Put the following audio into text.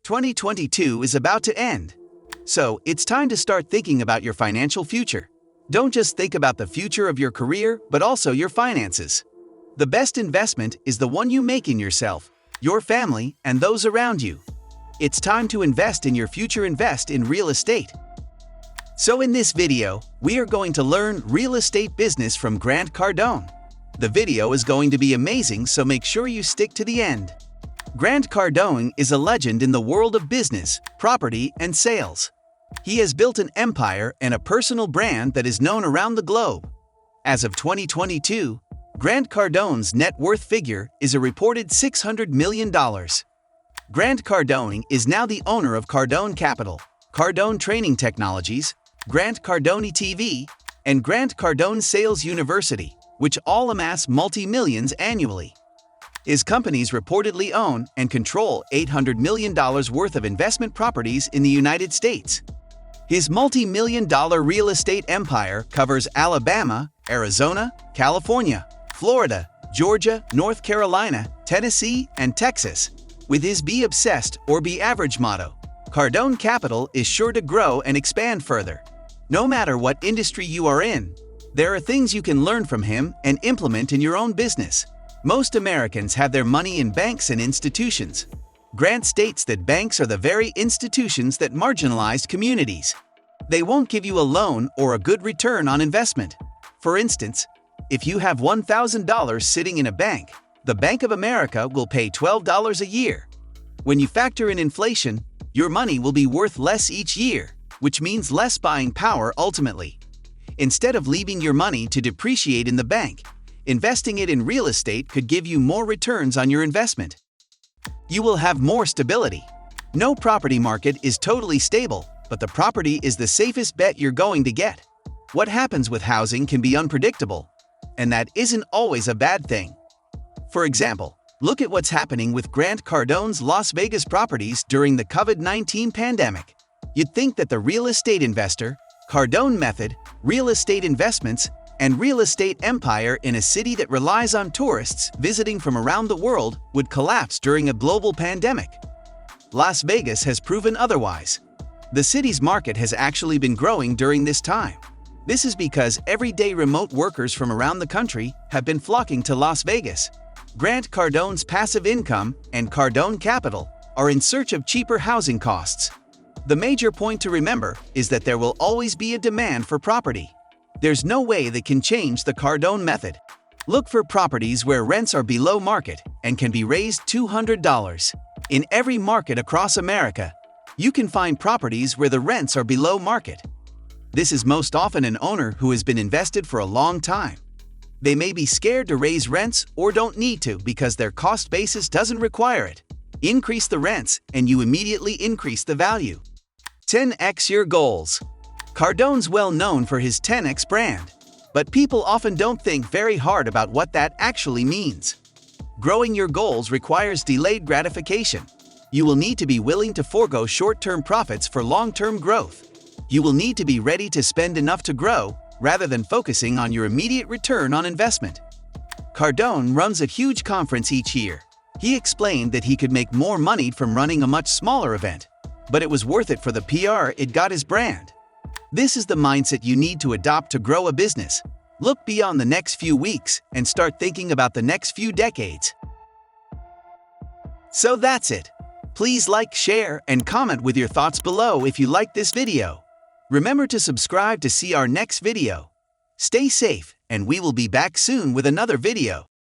2022 is about to end. So, it's time to start thinking about your financial future. Don't just think about the future of your career, but also your finances. The best investment is the one you make in yourself, your family, and those around you. It's time to invest in your future. Invest in real estate. So in this video, we are going to learn real estate business from Grant Cardone. The video is going to be amazing, so make sure you stick to the end. Grant Cardone is a legend in the world of business, property, and sales. He has built an empire and a personal brand that is known around the globe. As of 2022, Grant Cardone's net worth figure is a reported $600 million. Grant Cardone is now the owner of Cardone Capital, Cardone Training Technologies, Grant Cardone TV, and Grant Cardone Sales University, which all amass multi-millions annually. His companies reportedly own and control $800 million worth of investment properties in the United States. His multi-million-dollar real estate empire covers Alabama, Arizona, California, Florida, Georgia, North Carolina, Tennessee, and Texas. With his Be Obsessed or Be Average motto, Cardone Capital is sure to grow and expand further. No matter what industry you are in, there are things you can learn from him and implement in your own business. Most Americans have their money in banks and institutions. Grant states that banks are the very institutions that marginalized communities. They won't give you a loan or a good return on investment. For instance, if you have $1,000 sitting in a bank, the Bank of America will pay $12 a year. When you factor in inflation, your money will be worth less each year, which means less buying power ultimately. Instead of leaving your money to depreciate in the bank, investing it in real estate could give you more returns on your investment. You will have more stability. No property market is totally stable, but the property is the safest bet you're going to get. What happens with housing can be unpredictable, and that isn't always a bad thing. For example, look at what's happening with Grant Cardone's Las Vegas properties during the COVID-19 pandemic. You'd think that the real estate investor, Cardone method, real estate investments, and real estate empire in a city that relies on tourists visiting from around the world would collapse during a global pandemic. Las Vegas has proven otherwise. The city's market has actually been growing during this time. This is because everyday remote workers from around the country have been flocking to Las Vegas. Grant Cardone's passive income and Cardone Capital are in search of cheaper housing costs. The major point to remember is that there will always be a demand for property. There's no way that can change the Cardone method. Look for properties where rents are below market and can be raised $200. In every market across America, you can find properties where the rents are below market. This is most often an owner who has been invested for a long time. They may be scared to raise rents or don't need to because their cost basis doesn't require it. Increase the rents and you immediately increase the value. 10x your goals. Cardone's well known for his 10x brand, but people often don't think very hard about what that actually means. Growing your goals requires delayed gratification. You will need to be willing to forego short-term profits for long-term growth. You will need to be ready to spend enough to grow, rather than focusing on your immediate return on investment. Cardone runs a huge conference each year. He explained that he could make more money from running a much smaller event, but it was worth it for the PR it got his brand. This is the mindset you need to adopt to grow a business. Look beyond the next few weeks and start thinking about the next few decades. So that's it. Please like, share, and comment with your thoughts below if you liked this video. Remember to subscribe to see our next video. Stay safe, and we will be back soon with another video.